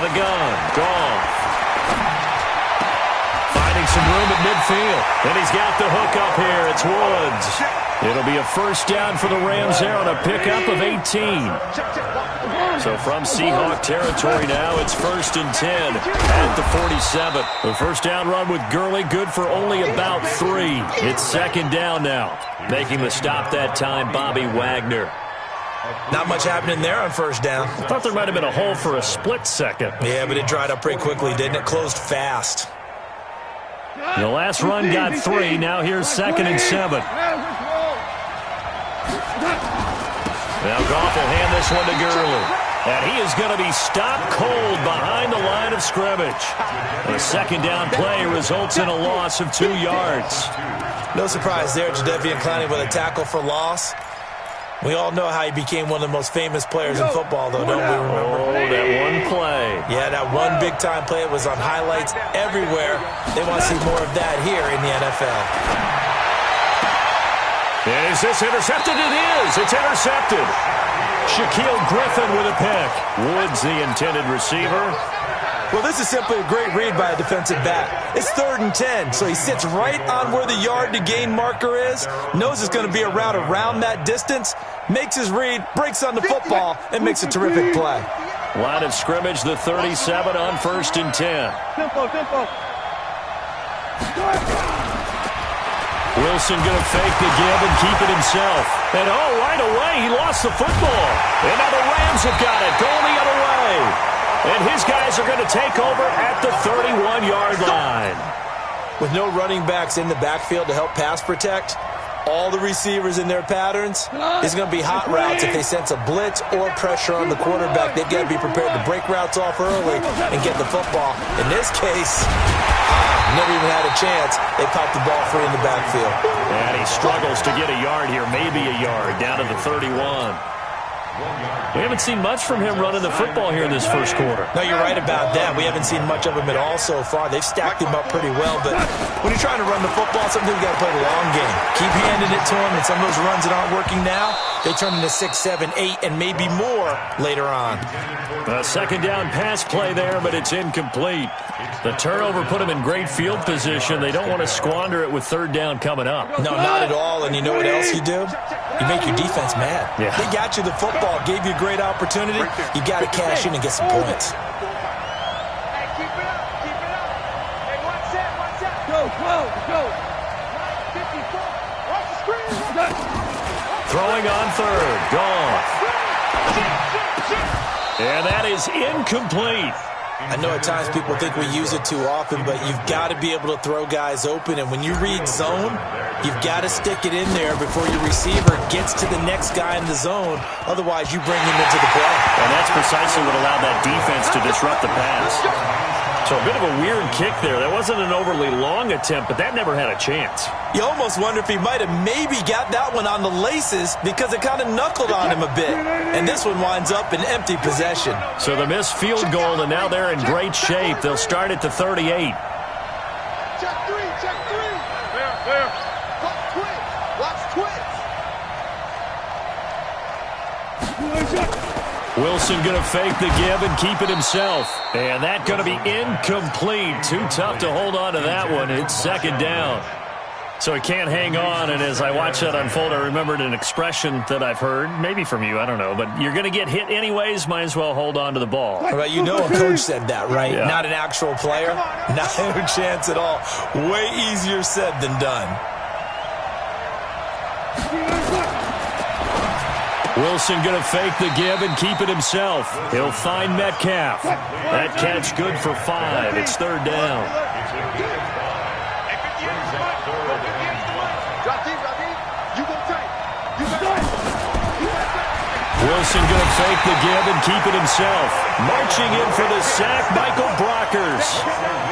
the gun. Goff. Finding some room at midfield. And he's got the hook up here. It's Woods. It'll be a first down for the Rams there on a pickup of 18. So from Seahawk territory now, it's 1st and 10 at the 47. The first down run with Gurley, good for only about 3. It's 2nd down now. Making the stop that time, Bobby Wagner. Not much happening there on first down. I thought there might have been a hole for a split second. Yeah, but it dried up pretty quickly, didn't it? Closed fast. The last run got 3. Now here's 2nd and 7. Now Goff will hand this one to Gurley. And he is going to be stopped cold behind the line of scrimmage. The 2nd down play results in a loss of 2 yards. No surprise there, Jadeveon Clowney with a tackle for loss. We all know how he became one of the most famous players in football, though, don't we remember? Oh, that one play. Yeah, that one big-time play. It was on highlights everywhere. They want to see more of that here in the NFL. Is this intercepted? It is. It's intercepted. Shaquille Griffin with a pick. Woods, the intended receiver. Well, this is simply a great read by a defensive back. It's 3rd and 10, so he sits right on where the yard-to-gain marker is, knows it's going to be a route around that distance, makes his read, breaks on the football, and makes a terrific play. Line of scrimmage, the 37 on 1st and 10. Wilson going to fake the give and keep it himself. And, right away, he lost the football. And now the Rams have got it, going the other way. And his guys are going to take over at the 31-yard line. With no running backs in the backfield to help pass protect, all the receivers in their patterns, it's going to be hot routes if they sense a blitz or pressure on the quarterback. They've got to be prepared to break routes off early and get the football. In this case, never even had a chance. They popped the ball free in the backfield. And he struggles to get a yard here, maybe a yard, down to the 31. We haven't seen much from him running the football here in this first quarter. No, you're right about that. We haven't seen much of him at all so far. They've stacked him up pretty well, but when you're trying to run the football, sometimes you got to play the long game. Keep handing it to him, and some of those runs that aren't working now, they turn into 6, 7, 8, and maybe more later on. A 2nd down pass play there, but it's incomplete. The turnover put him in great field position. They don't want to squander it with 3rd down coming up. No, not at all, and you know what else you do? You make your defense mad. Yeah. They got you the football, gave you a great opportunity. You got to cash in and get some points. Hey, keep it up, keep it up. Hey, watch that. Go. 54. Watch the screen. Throwing on 3rd. Goff. And that is incomplete. I know at times people think we use it too often, but you've got to be able to throw guys open. And when you read zone, you've got to stick it in there before your receiver gets to the next guy in the zone. Otherwise, you bring him into the play. And that's precisely what allowed that defense to disrupt the pass. So a bit of a weird kick there. That wasn't an overly long attempt, but that never had a chance. You almost wonder if he might have maybe got that one on the laces because it kind of knuckled on him a bit. And this one winds up in empty possession. So the missed field goal, and now they're in great shape. They'll start at the 38. Check 3. Where? Watch twins. Wilson going to fake the give and keep it himself. And that going to be incomplete. Too tough to hold on to that one. It's 2nd down. So he can't hang on, and as I watch that unfold, I remembered an expression that I've heard, maybe from you, I don't know, but you're going to get hit anyways, might as well hold on to the ball. Right, you know a coach said that, right? Yeah. Not an actual player. Not a chance at all. Way easier said than done. Wilson going to fake the give and keep it himself. He'll find Metcalf. That catch good for 5. It's 3rd down. Wilson going to fake the give and keep it himself. Marching in for the sack, Michael Brockers.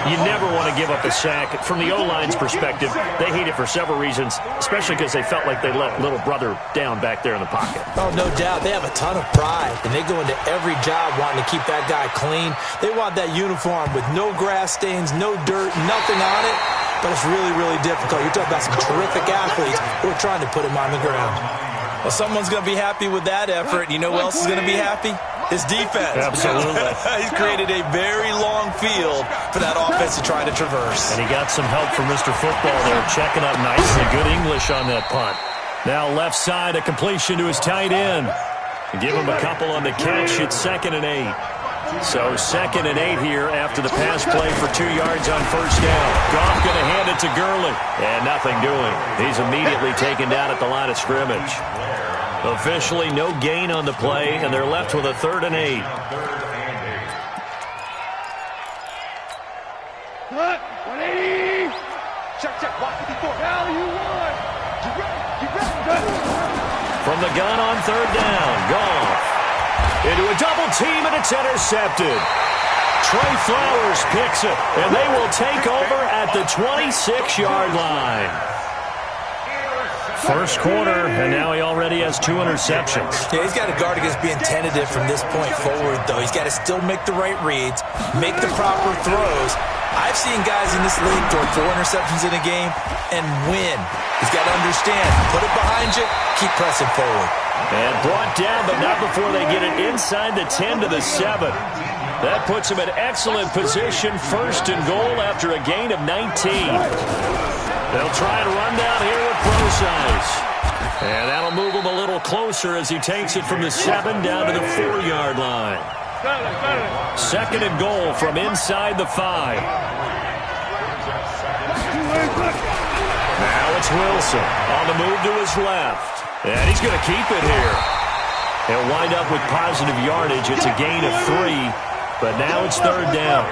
You never want to give up a sack. From the O-line's perspective, they hate it for several reasons, especially because they felt like they let little brother down back there in the pocket. Oh, no doubt. They have a ton of pride, and they go into every job wanting to keep that guy clean. They want that uniform with no grass stains, no dirt, nothing on it. But it's really, really difficult. You're talking about some terrific athletes who are trying to put him on the ground. Well, someone's going to be happy with that effort. You know who else is going to be happy? His defense. Absolutely. He's created a very long field for that offense to try to traverse. And he got some help from Mr. Football there, checking up nicely. Good English on that punt. Now left side, a completion to his tight end. Give him a couple on the catch. It's 2nd and 8. So 2nd and 8 here after the pass play for 2 yards on first down. Goff going to hand it to Gurley. And nothing doing. He's immediately taken down at the line of scrimmage. Officially no gain on the play, and they're left with a 3rd and 8. What? 180. Check. Walk 54. Now you won. Get ready. From the gun on 3rd down, Goff into a double team, and it's intercepted. Trey Flowers picks it, and they will take over at the 26-yard line. First quarter, and now he already has 2 interceptions. Yeah, he's got to guard against being tentative from this point forward, though. He's got to still make the right reads, make the proper throws. I've seen guys in this league throw 4 interceptions in a game and win. He's got to understand, put it behind you, keep pressing forward. And brought down, but not before they get it inside the 10 to the 7. That puts him in excellent position, 1st and goal after a gain of 19. They'll try and run down here with Procise. And that'll move him a little closer as he takes it from the 7 down to the 4-yard line. 2nd and goal from inside the 5. Now it's Wilson on the move to his left. And he's going to keep it here. He'll wind up with positive yardage. It's a gain of 3, but now it's 3rd down.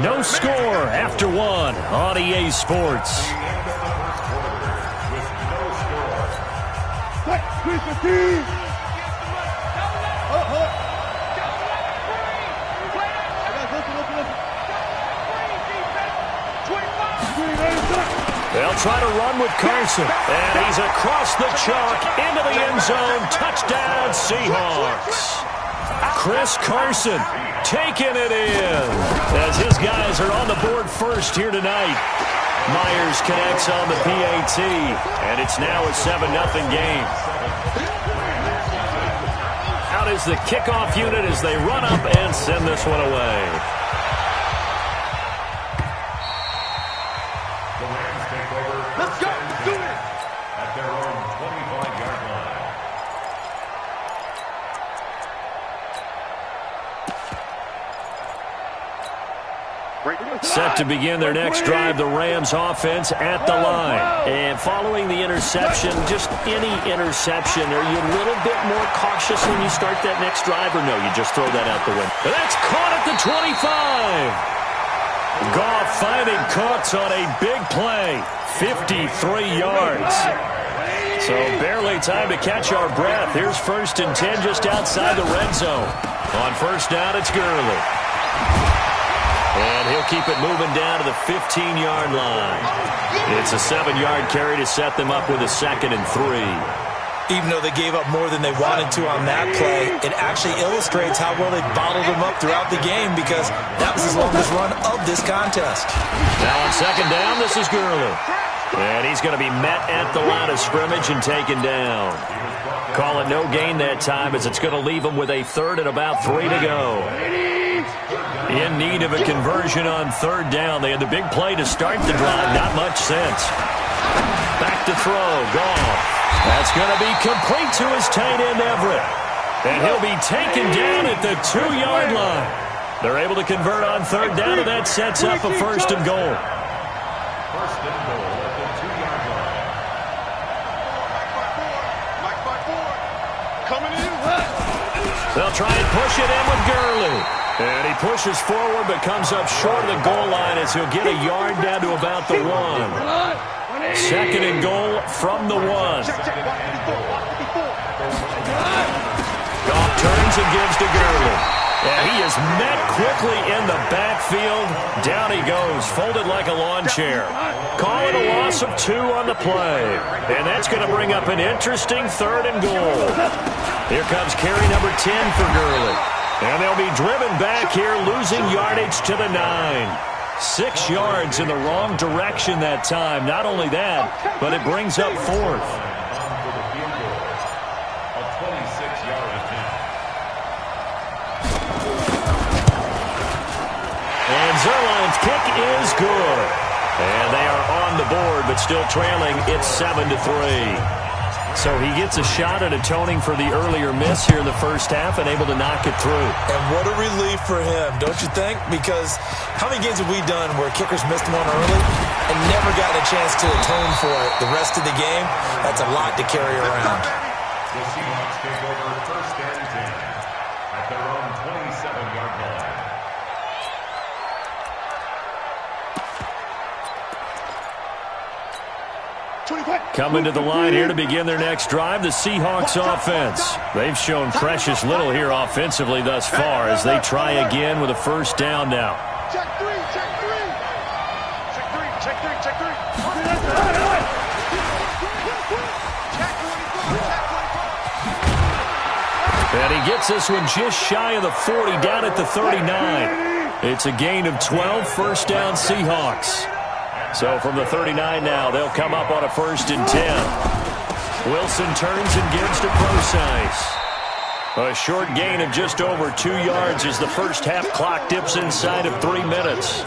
No score after 1 on EA Sports. They'll try to run with Carson, and he's across the chalk into the end zone. Touchdown, Seahawks. Chris Carson taking it in as his guys are on the board first here tonight. Myers connects on the PAT, and it's now a 7-0 game. Out is the kickoff unit as they run up and send this one away. Let's go. Do it. At their own 25-yard line. Set to begin their next drive, the Rams offense at the line. And following the interception, just any interception, are you a little bit more cautious when you start that next drive, or no, you just throw that out the window? That's caught at the 25. Goff finding Cooks on a big play, 53 yards. So barely time to catch our breath. Here's 1st and 10 just outside the red zone. On first down, it's Gurley. And he'll keep it moving down to the 15-yard line. It's a 7-yard carry to set them up with a 2nd and 3. Even though they gave up more than they wanted to on that play, it actually illustrates how well they bottled them up throughout the game, because that was his longest run of this contest. Now on 2nd down, this is Gurley. And he's going to be met at the line of scrimmage and taken down. Call it no gain that time, as it's going to leave him with a 3rd and about 3 to go. In need of a conversion on 3rd down. They had the big play to start the drive. Not much sense. Back to throw. Goff. That's going to be complete to his tight end, Everett. And he'll be taken down at the 2-yard line. They're able to convert on 3rd down, and that sets up a 1st and goal. 1st and goal at the 2-yard line. Mike 5-4. Coming in. They'll try and push it in with Gurley. And he pushes forward but comes up short of the goal line as he'll get a yard down to about the 1. 2nd and goal from the 1. Goff turns and gives to Gurley. And he is met quickly in the backfield. Down he goes, folded like a lawn chair. Call it a loss of 2 on the play. And that's going to bring up an interesting 3rd and goal. Here comes carry number 10 for Gurley. And they'll be driven back here, losing yardage to the 9. 6 yards in the wrong direction that time. Not only that, but it brings up 4th. And Zerline's kick is good. And they are on the board, but still trailing. It's 7-3. So he gets a shot at atoning for the earlier miss here in the first half and able to knock it through. And what a relief for him, don't you think? Because how many games have we done where kickers missed one early and never gotten a chance to atone for it the rest of the game? That's a lot to carry around. The Seahawks take over first and 10 at their own 27-yard line. Coming to the line here to begin their next drive, the Seahawks offense. They've shown precious little here offensively thus far as they try again with a first down now. Check three, check three. Check three, check three, check three. And he gets this one just shy of the 40, down at the 39. It's a gain of 12, first down Seahawks. So from the 39 now, they'll come up on a first and 10. Wilson turns and gives to Procise. A short gain of just over 2 yards as the first half clock dips inside of 3 minutes.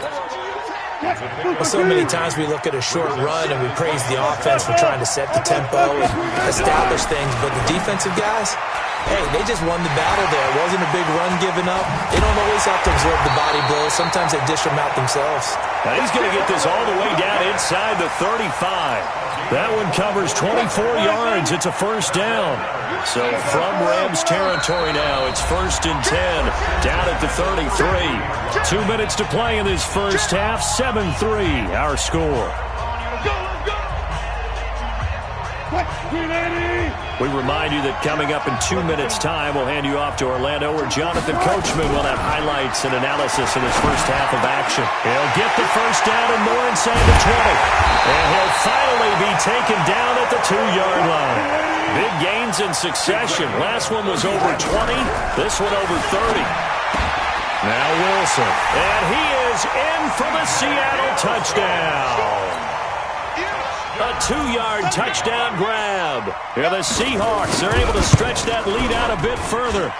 Well, so many times we look at a short run and we praise the offense for trying to set the tempo and establish things, but the defensive guys, hey, they just won the battle there. It wasn't a big run given up. They don't always have to absorb the body blows. Sometimes they dish them out themselves. Now he's going to get this all the way down inside the 35. That one covers 24 yards. It's a first down. So from Rams territory now, it's first and 10, down at the 33. 2 minutes to play in this first half, 7-3, our score. We remind you that coming up in 2 minutes' time, we'll hand you off to Orlando, where Jonathan Coachman will have highlights and analysis in his first half of action. He'll get the first down and more inside the 20. And he'll finally be taken down at the 2-yard line. Big gains in succession. Last one was over 20. This one over 30. Now Wilson. And he is in for the Seattle touchdown. A 2-yard touchdown grab. Here the Seahawks are able to stretch that lead out a bit further.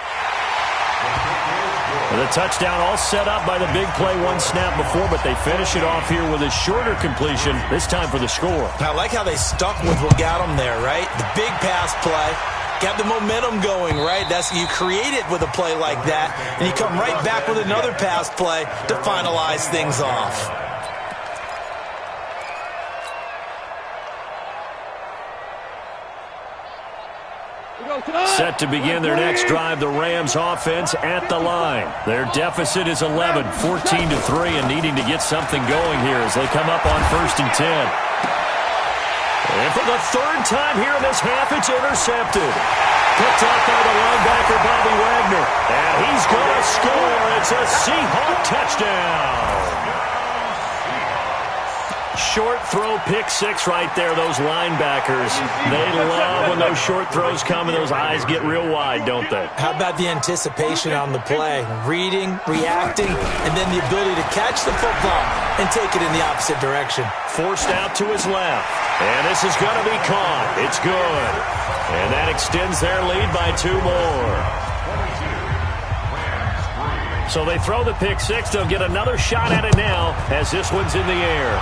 And the touchdown all set up by the big play one snap before, but they finish it off here with a shorter completion, this time for the score. I like how they stuck with what got them there, right? The big pass play. Got the momentum going, right? That's you create it with a play like that, and you come right back with another pass play to finalize things off. Set to begin their next drive, the Rams offense at the line. Their deficit is 11, 14-3, and needing to get something going here as they come up on first and 10. And for the third time here in this half, it's intercepted. Picked up by the linebacker, Bobby Wagner. And he's going to score. It's a Seahawk touchdown. Short throw, pick six right there, those linebackers. They love when those short throws come and those eyes get real wide, don't they? How about the anticipation on the play? Reading, reacting, and then the ability to catch the football and take it in the opposite direction. Forced out to his left. And this is going to be caught. It's good. And that extends their lead by 2 more. So they throw the pick six. They'll get another shot at it now as this one's in the air.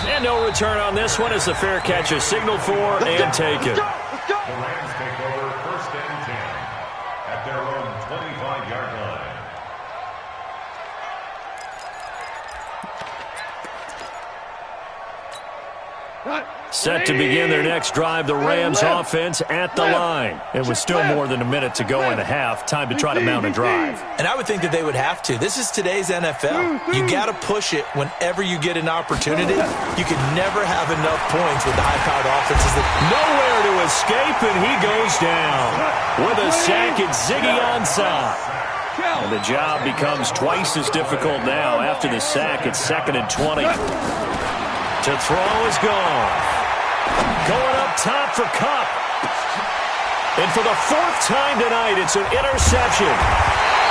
And no return on this one as the fair catch is signaled for and taken. The Rams take over first and 10 at their own 25-yard line. Set to begin their next drive, the Rams offense at the line. It was still more than a minute to go in the half. Time to try to mount a drive. And I would think that they would have to. This is today's NFL. You got to push it whenever you get an opportunity. You can never have enough points with the high-powered offenses. Nowhere to escape, and he goes down. With a sack, it's Ziggy Ansah. And the job becomes twice as difficult now. After the sack, it's 2nd and 20. To throw is gone. Going up top for Kupp. And for the 4th time tonight, it's an interception.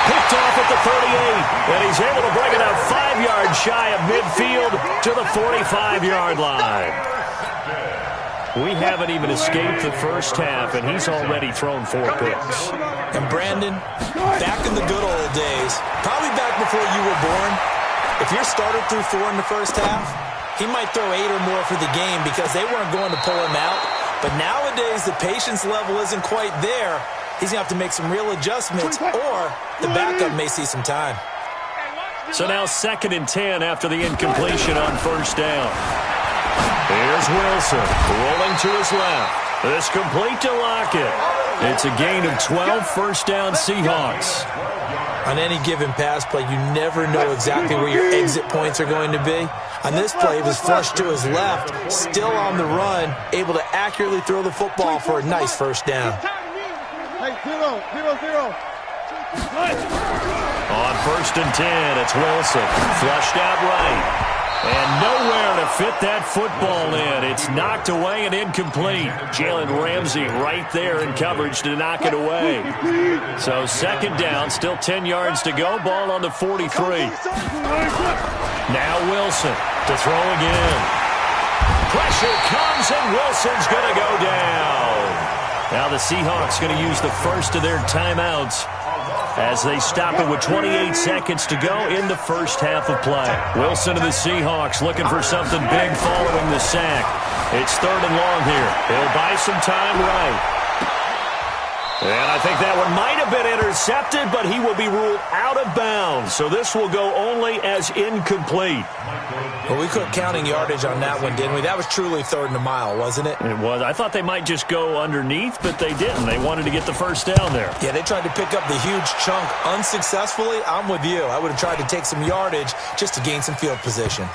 Picked off at the 38. And he's able to bring it up 5 yards shy of midfield to the 45-yard line. We haven't even escaped the first half, and he's already thrown 4 picks. And Brandon, back in the good old days, probably back before you were born, if your starter threw 4 in the first half, he might throw 8 or more for the game because they weren't going to pull him out. But nowadays, the patience level isn't quite there. He's going to have to make some real adjustments, or the backup may see some time. So now 2nd and 10 after the incompletion on first down. Here's Wilson, rolling to his left. This complete to Lockett. It's a gain of 12, first down Seahawks. On any given pass play, you never know exactly where your exit points are going to be. On this play, he was flushed to his left, still on the run, able to accurately throw the football for a nice first down. Hey, 0-0-0. On 1st and 10, it's Wilson, flushed out right. And nowhere to fit that football in. It's knocked away and incomplete. Jalen Ramsey right there in coverage to knock it away. So 2nd down, still 10 yards to go. Ball on the 43. Now Wilson to throw again. Pressure comes and Wilson's going to go down. Now the Seahawks going to use the first of their timeouts as they stop it with 28 seconds to go in the first half of play. Wilson of the Seahawks looking for something big following the sack. It's 3rd and long here. He'll buy some time right. And I think that one might have been intercepted, but he will be ruled out of bounds. So this will go only as incomplete. Well, we quit counting yardage on that one, didn't we? That was truly 3rd and a mile, wasn't it? It was. I thought they might just go underneath, but they didn't. They wanted to get the first down there. Yeah, they tried to pick up the huge chunk unsuccessfully. I'm with you. I would have tried to take some yardage just to gain some field position.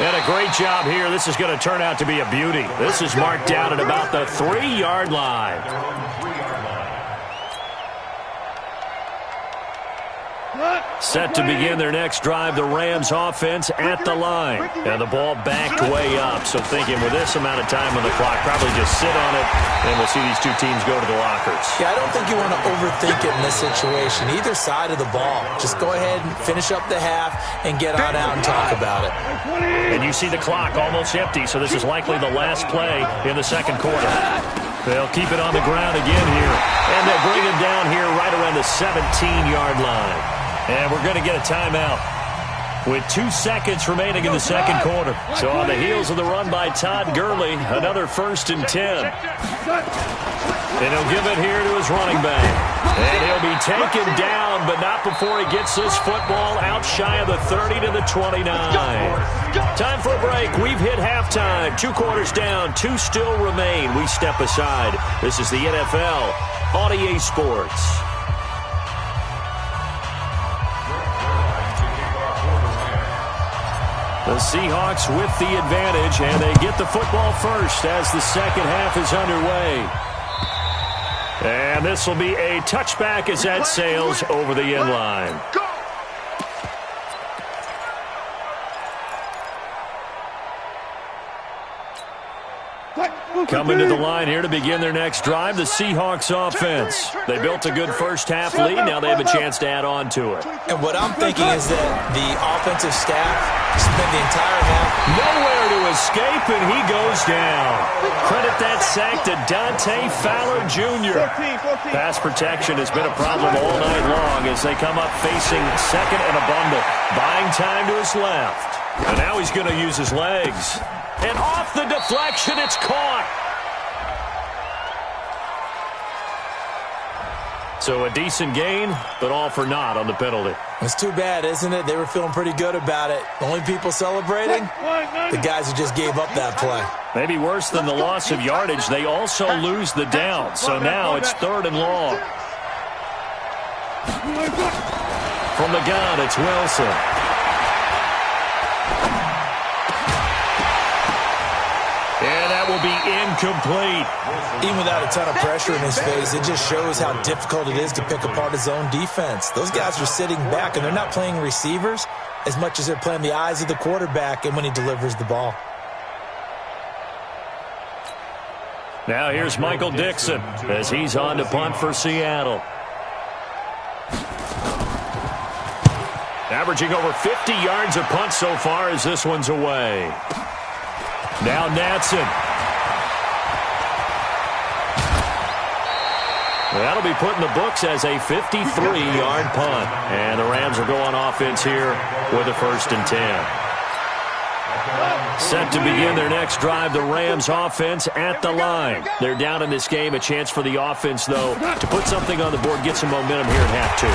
And a great job here. This is going to turn out to be a beauty. This is marked down at about the 3-yard line. Set to begin their next drive, the Rams offense at the line. And the ball backed way up. So thinking with this amount of time on the clock, probably just sit on it, and we'll see these two teams go to the lockers. Yeah, I don't think you want to overthink it in this situation. Either side of the ball. Just go ahead and finish up the half and get on out and talk about it. And you see the clock almost empty, so this is likely the last play in the 2nd quarter. They'll keep it on the ground again here. And they'll bring it down here right around the 17-yard line. And we're going to get a timeout with 2 seconds remaining in the 2nd quarter. So on the heels of the run by Todd Gurley, another 1st and 10. And he'll give it here to his running back. And he'll be taken down, but not before he gets this football out shy of the 30 to the 29. Time for a break. We've hit halftime. 2 quarters down, 2 still remain. We step aside. This is the NFL on EA Sports. The Seahawks with the advantage, and they get the football first as the 2nd half is underway. And this will be a touchback as that sails over the end line. Coming to the line here to begin their next drive, the Seahawks offense. They built a good first half lead. Now they have a chance to add on to it. And what I'm thinking is that the offensive staff spent the entire half nowhere to escape, and he goes down. Credit that sack to Dante Fowler Jr. Pass protection has been a problem all night long as they come up facing 2nd and a bundle. Buying time to his left. And now he's going to use his legs. And off the deflection, it's caught. So a decent gain, but all for naught on the penalty. It's too bad, isn't it? They were feeling pretty good about it. The only people celebrating, the guys who just gave up that play. Maybe worse than the loss of yardage, they also lose the down. So now it's 3rd and long. From the gun, it's Wilson. And that will be incomplete. Even without a ton of pressure in his face, it just shows how difficult it is to pick apart his own defense. Those guys are sitting back, and they're not playing receivers as much as they're playing the eyes of the quarterback and when he delivers the ball. Now here's Michael Dixon as he's on to punt for Seattle. Averaging over 50 yards a punt so far as this one's away. Now Natson. That'll be put in the books as a 53-yard punt. And the Rams are going offense here with a 1st and 10. Set to begin their next drive, the Rams offense at the line. They're down in this game. A chance for the offense, though, to put something on the board, get some momentum here in half 2.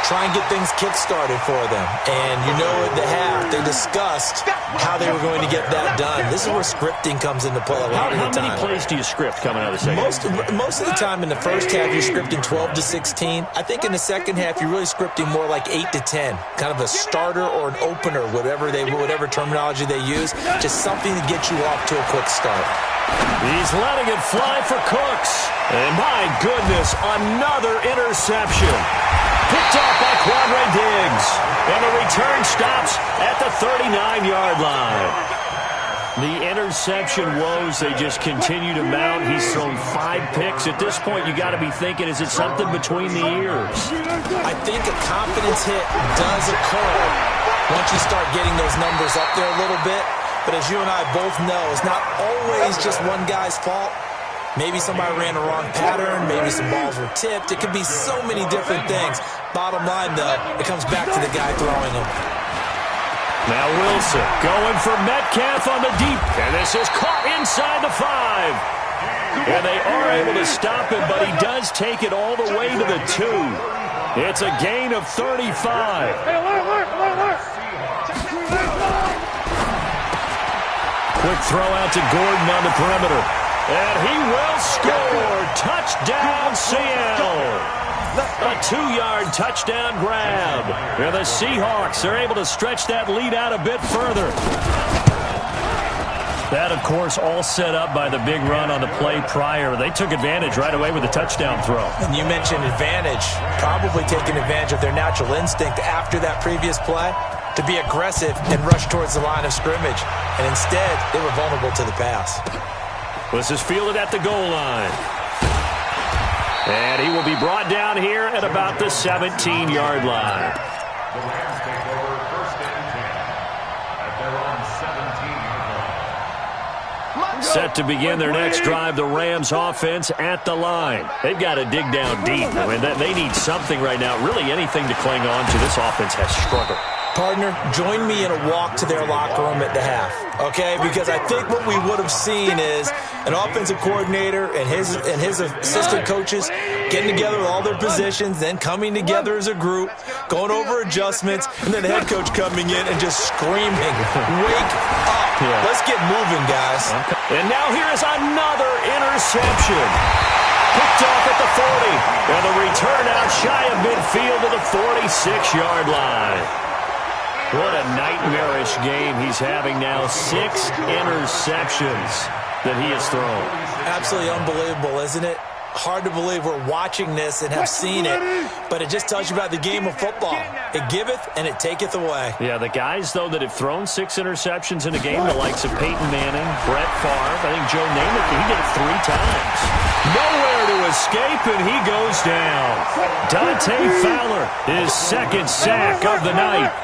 Try and get things kick-started for them. And you know at the half, they discussed how they were going to get that done. This is where scripting comes into play a lot of the time. How many plays do you script coming out of the second? Most of the time in the first half, you're scripting 12 to 16. I think in the second half, you're really scripting more like 8 to 10. Kind of a starter or an opener, whatever terminology they use. Just something to get you off to a quick start. He's letting it fly for Cooks. And my goodness, another interception. Picked off by Quadre Diggs. And the return stops at the 39-yard line. The interception woes, they just continue to mount. He's thrown 5 picks. At this point, you got to be thinking, is it something between the ears? I think a confidence hit does occur once you start getting those numbers up there a little bit. But as you and I both know, it's not always just one guy's fault. Maybe somebody ran a wrong pattern. Maybe some balls were tipped. It could be so many different things. Bottom line, though, it comes back to the guy throwing them. Now Wilson going for Metcalf on the deep. And this is caught inside the 5. And they are able to stop him, but he does take it all the way to the 2. It's a gain of 35. Quick throw out to Gordon on the perimeter. And he will score. Touchdown, Seattle. A 2-yard touchdown grab. And the Seahawks are able to stretch that lead out a bit further. That, of course, all set up by the big run on the play prior. They took advantage right away with the touchdown throw. And you mentioned advantage. Probably taking advantage of their natural instinct after that previous play to be aggressive and rush towards the line of scrimmage. And instead, they were vulnerable to the pass. This is fielded at the goal line. And he will be brought down here at about the 17-yard line. The Rams take over 1st and 10 at their own 17-yard line. Set to begin their next drive, the Rams offense at the line. They've got to dig down deep. I mean, they need something right now. Really anything to cling on to. This offense has struggled. Partner, join me in a walk to their locker room at the half, okay? Because I think what we would have seen is an offensive coordinator and his assistant coaches getting together with all their positions, then coming together as a group, going over adjustments, and then the head coach coming in and just screaming, wake up. Yeah. Let's get moving, guys. And now here is another interception. Picked off at the 40. And the return out shy of midfield to the 46-yard line. What a nightmarish game he's having now. 6 interceptions that he has thrown. Absolutely unbelievable, isn't it? Hard to believe we're watching this and have seen it, but it just tells you about the game of football. It giveth and it taketh away. Yeah, the guys, though, that have thrown 6 interceptions in a game, the likes of Peyton Manning, Brett Favre, I think Joe Namath, he did it 3 times. Nowhere to escape, and he goes down. Dante Fowler, his 2nd sack of the night.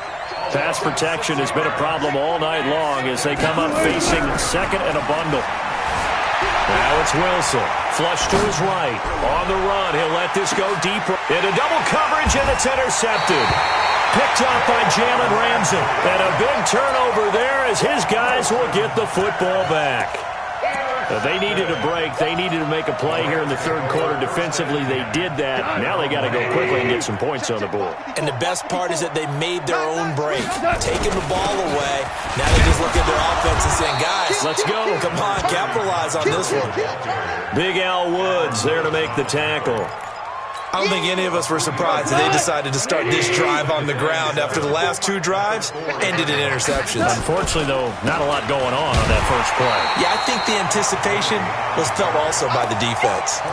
Pass protection has been a problem all night long as they come up facing 2nd and a bundle. Now it's Wilson. Flush to his right. On the run. He'll let this go deeper. Into double coverage, and it's intercepted. Picked up by Jalen Ramsey. And a big turnover there as his guys will get the football back. They needed a break. They needed to make a play here in the 3rd quarter. Defensively, they did that. Now they got to go quickly and get some points on the board. And the best part is that they made their own break. Taking the ball away. Now they just look at their offense and saying, guys, let's go. Come on, capitalize on this one. Big Al Woods there to make the tackle. I don't think any of us were surprised that they decided to start this drive on the ground after the last 2 drives ended in interceptions. Unfortunately, though, not a lot going on that first play. Yeah, I think the anticipation was felt also by the defense.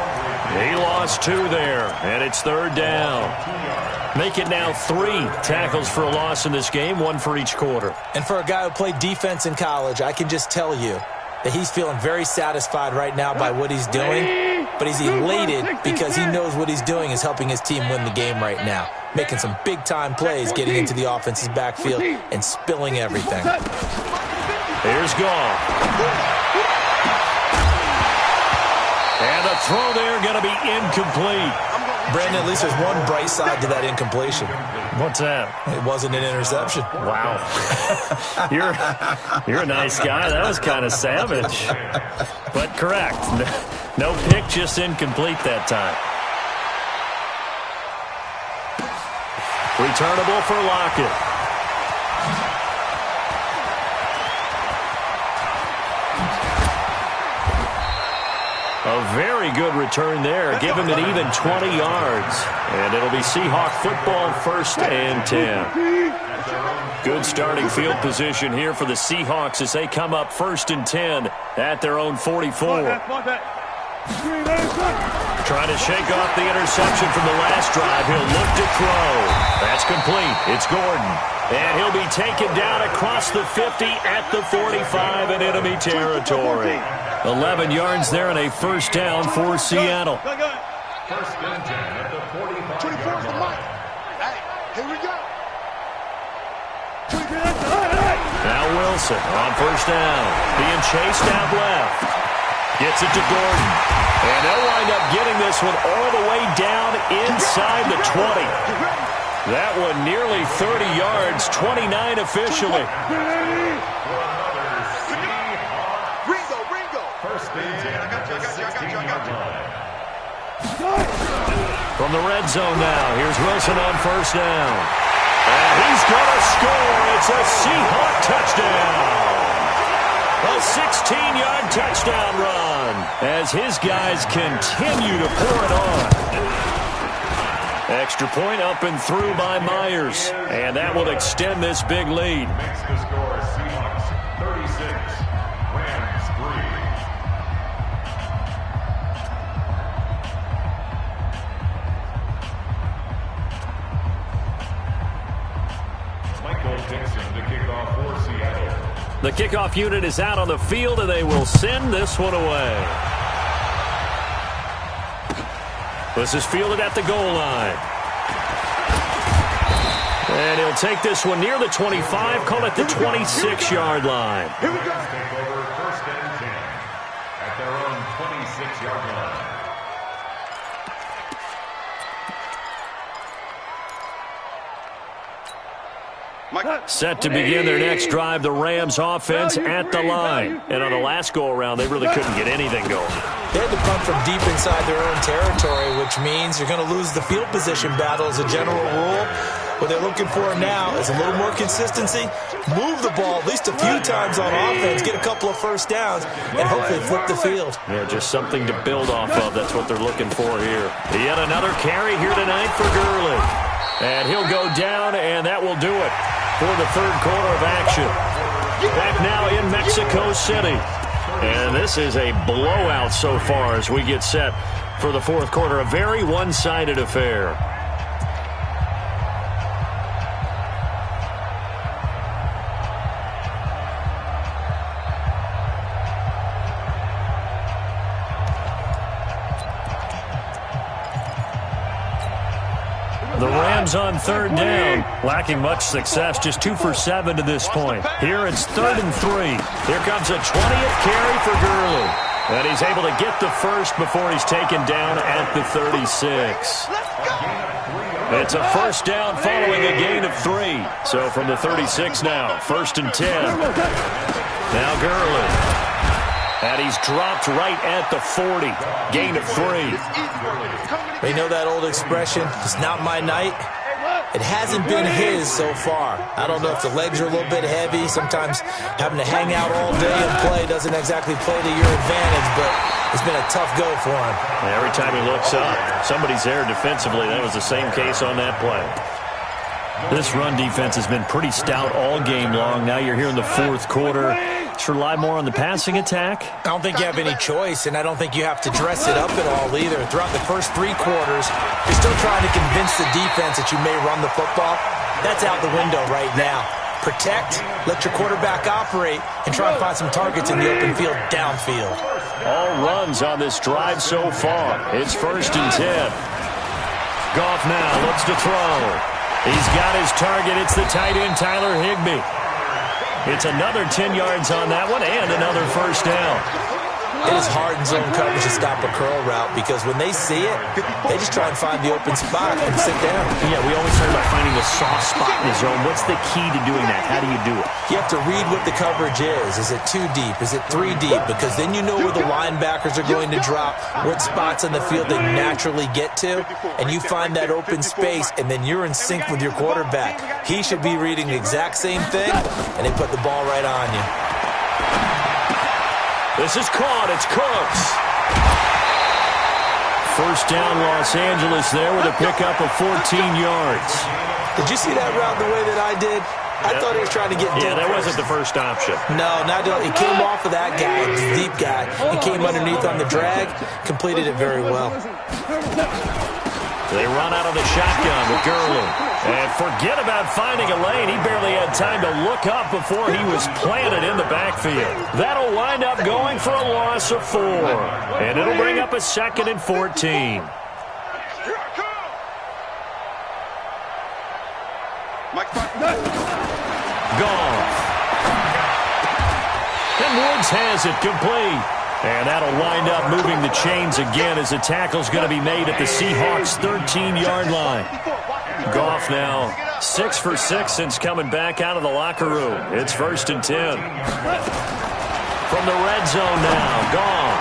He lost 2 there, and it's 3rd down. Make it now 3 tackles for a loss in this game, 1 for each quarter. And for a guy who played defense in college, I can just tell you that he's feeling very satisfied right now by what he's doing. But he's elated because he knows what he's doing is helping his team win the game right now. Making some big-time plays, getting into the offense's backfield, and spilling everything. Here's Goff. And the throw there going to be incomplete. Brandon, at least there's one bright side to that incompletion. What's that? It wasn't an interception. Wow. You're a nice guy. That was kind of savage. But correct. No pick, just incomplete that time. Returnable for Lockett. A very good return there. Give him an even 20 yards. And it'll be Seahawk football, 1st and 10. Good starting field position here for the Seahawks as they come up 1st and 10 at their own 44. Trying to shake off the interception from the last drive. He'll look to throw. That's complete. It's Gordon. And he'll be taken down across the 50 at the 45 in enemy territory. 11 yards there and a 1st down for Seattle. 1st and 10 at the 45. 24 is the mark. Hey, here we go. Now Wilson on 1st down. Being chased out left. Gets it to Gordon. And they'll wind up getting this one all the way down inside the 20. That one nearly 30 yards, 29 officially. Ringo. 1st and 10 at the 16-yard line. From the red zone now, here's Wilson on 1st down. And he's going to score. It's a Seahawk touchdown. A 16-yard touchdown run as his guys continue to pour it on. Extra point up and through by Myers. And that will extend this big lead. Makes the score Seahawks 36, Rams 3. Michael Dixon to kick off for Seattle. The kickoff unit is out on the field, and they will send this one away. This is fielded at the goal line. And he'll take this one near the 25, call it the 26-yard line. Here we go. Take over 1st and 10 at their own 26-yard line. Set to begin their next drive, the Rams offense at the line. And on the last go-around, they really couldn't get anything going. They had to punt from deep inside their own territory, which means you're going to lose the field position battle as a general rule. What they're looking for now is a little more consistency, move the ball at least a few times on offense, get a couple of 1st downs, and hopefully flip the field. Yeah, just something to build off of. That's what they're looking for here. Yet another carry here tonight for Gurley. And he'll go down, and that will do it for the 3rd quarter of action. Back now in Mexico City. And this is a blowout so far as we get set for the 4th quarter. A very one-sided affair. The Rams on 3rd down, lacking much success, just 2 for 7 to this point. Here it's 3rd and 3. Here comes a 20th carry for Gurley. And he's able to get the 1st before he's taken down at the 36. It's a 1st down following a gain of 3. So from the 36 now, 1st and 10. Now Gurley. And he's dropped right at the 40. Gain of 3. You know that old expression, it's not my night? It hasn't been his so far. I don't know if the legs are a little bit heavy. Sometimes having to hang out all day and play doesn't exactly play to your advantage, but it's been a tough go for him. Every time he looks up, somebody's there defensively. That was the same case on that play. This run defense has been pretty stout all game long. Now you're here in the 4th quarter. Should rely more on the passing attack? I don't think you have any choice, and I don't think you have to dress it up at all either. Throughout the first 3 quarters, you're still trying to convince the defense that you may run the football. That's out the window right now. Protect, let your quarterback operate, and try and find some targets in the open field downfield. All runs on this drive so far. It's 1st and 10. Goff now looks to throw. He's got his target. It's the tight end, Tyler Higbee. It's another 10 yards on that one and another 1st down. It is hard in zone coverage to stop a curl route because when they see it, they just try and find the open spot and sit down. Yeah, we always talk about finding the soft spot in the zone. What's the key to doing that? How do you do it? You have to read what the coverage is. Is it 2 deep? Is it 3 deep? Because then you know where the linebackers are going to drop, what spots on the field they naturally get to, and you find that open space, and then you're in sync with your quarterback. He should be reading the exact same thing, and they put the ball right on you. This is caught. It's Cooks. First down, Los Angeles there with a pickup of 14 yards. Did you see that route the way that I did? I thought he was trying to get deep. Yeah, that wasn't the first option. No, not at all. He came off of that guy, the deep guy. He came underneath on the drag, completed it very well. They run out of the shotgun with Gurley. And forget about finding a lane. He barely had time to look up before he was planted in the backfield. That'll wind up going for a loss of 4. And it'll bring up a 2nd and 14. Goff. And Woods has it complete. And that'll wind up moving the chains again as the tackle's going to be made at the Seahawks' 13-yard line. Goff now 6 for 6 since coming back out of the locker room. It's 1st and 10. From the red zone now, Goff.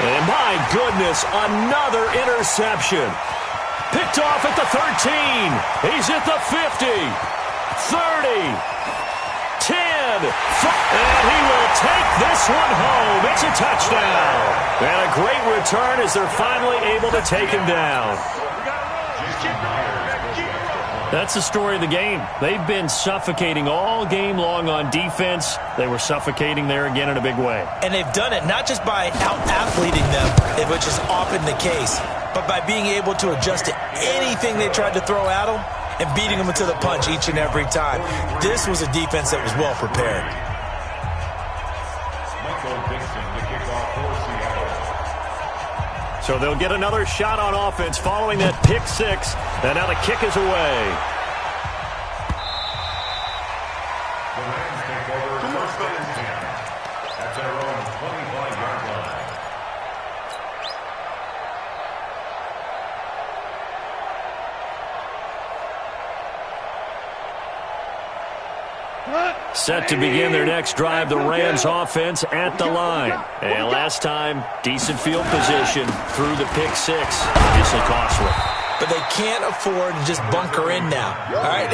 And my goodness, another interception. Picked off at the 13. He's at the 50. 30. 10. And he will take this one home. It's a touchdown. And a great return as they're finally able to take him down. That's the story of the game. They've been suffocating all game long on defense. They were suffocating there again in a big way. And they've done it not just by out-athleting them, which is often the case, but by being able to adjust to anything they tried to throw at them and beating them to the punch each and every time. This was a defense that was well prepared. So they'll get another shot on offense following that pick 6. And now the kick is away. The Rams take over 1st and 10 at their own 25-yard line. Set to begin their next drive, the Rams offense at the line. And last time, decent field position through the pick 6. Obviously costly. But they can't afford to just bunker in now. All right,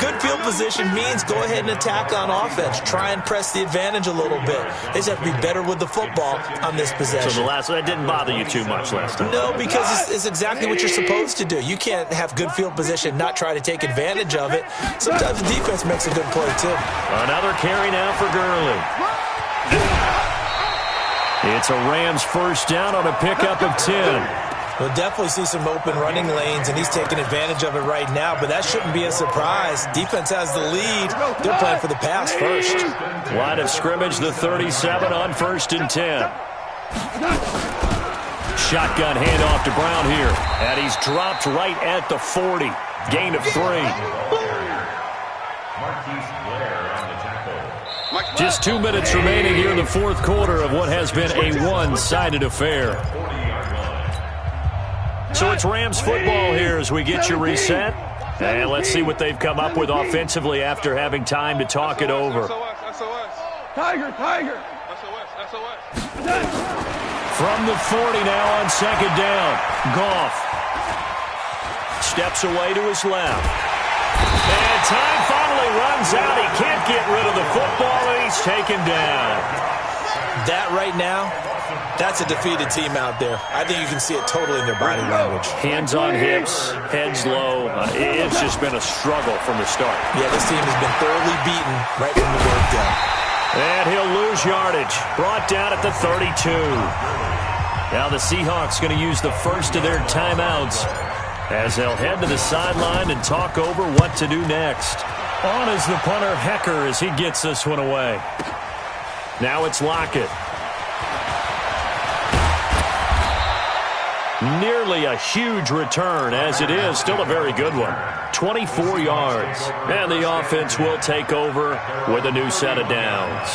good field position means go ahead and attack on offense. Try and press the advantage a little bit. They just have to be better with the football on this possession. So that didn't bother you too much last time? No, because it's exactly what you're supposed to do. You can't have good field position, not try to take advantage of it. Sometimes the defense makes a good play, too. Another carry now for Gurley. It's a Rams first down on a pickup of 10. We'll definitely see some open running lanes, and he's taking advantage of it right now, but that shouldn't be a surprise. Defense has the lead. They're playing for the pass first. Line of scrimmage, the 37 on 1st and 10. Shotgun handoff to Brown here, and he's dropped right at the 40. Gain of 3. Just 2 minutes remaining here in the 4th quarter of what has been a one-sided affair. So it's Rams football here as we get you reset. And let's see what they've come up with offensively after having time to talk it over. Tiger. From the 40 now on 2nd down. Goff steps away to his left. And time finally runs out. He can't get rid of the football, and he's taken down. That right now, that's a defeated team out there. I think you can see it totally in their body language. Hands on hips, heads low. It's just been a struggle from the start. Yeah, this team has been thoroughly beaten right from the word down. And he'll lose yardage. Brought down at the 32. Now the Seahawks going to use the first of their timeouts as they'll head to the sideline and talk over what to do next. On is the punter, Hecker, as he gets this one away. Now it's Lockett. Nearly a huge return, as it is still a very good one. 24 yards. And the offense will take over with a new set of downs.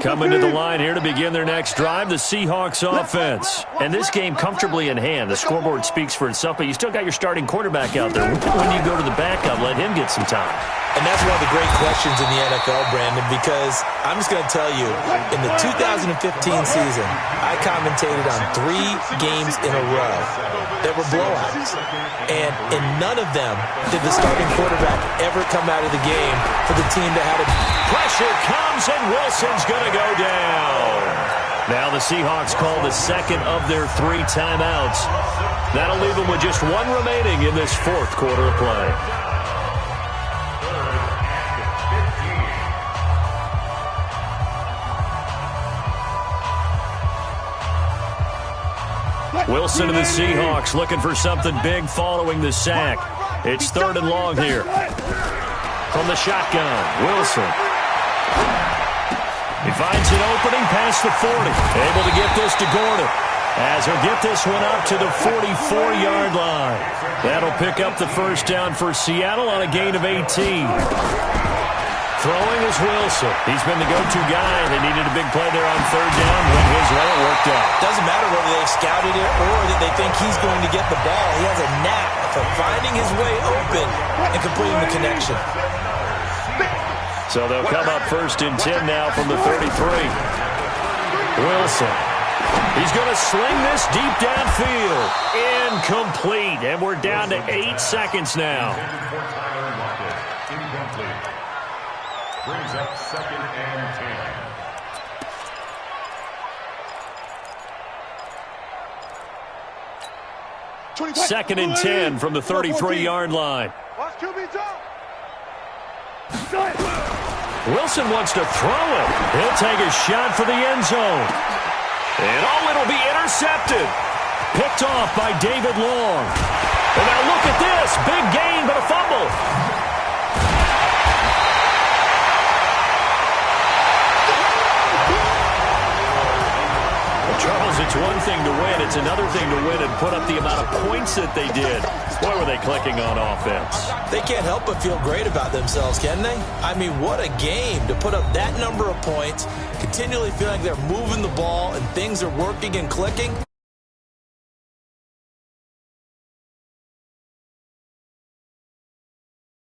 Coming to the line here to begin their next drive, the Seahawks offense. And this game comfortably in hand. The scoreboard speaks for itself, but you still got your starting quarterback out there. When you go to the backup, let him get some time. And that's one of the great questions in the NFL, Brandon, because I'm just going to tell you, in the 2015 season, I commentated on 3 games in a row that were blowouts. And in none of them did the starting quarterback ever come out of the game for the team that had a... Pressure comes, and Wilson's going to go down. Now the Seahawks call the second of their 3 timeouts. That'll leave them with just 1 remaining in this 4th quarter of play. Wilson and the Seahawks looking for something big following the sack. It's 3rd and long here. From the shotgun, Wilson. He finds an opening past the 40. Able to get this to Gordon, as he'll get this one up to the 44-yard line. That'll pick up the first down for Seattle on a gain of 18. Throwing is Wilson. He's been the go-to guy. They needed a big play there on 3rd down. Went his way, it worked out. Doesn't matter whether they've scouted it or that they think he's going to get the ball. He has a knack for finding his way open and completing the connection. So they'll come up 1st and 10 now from the 33. Wilson. He's going to sling this deep downfield. Incomplete. And we're down to 8 seconds now. Brings up 2nd and 10. 2nd and 10 from the 33-yard line. Wilson wants to throw it. He'll take a shot for the end zone. And it'll be intercepted. Picked off by David Long. And now look at this. Big gain, but a fumble. Charles, it's one thing to win. It's another thing to win and put up the amount of points that they did. Boy, were they clicking on offense. They can't help but feel great about themselves, can they? I mean, what a game to put up that number of points, continually feeling like they're moving the ball and things are working and clicking.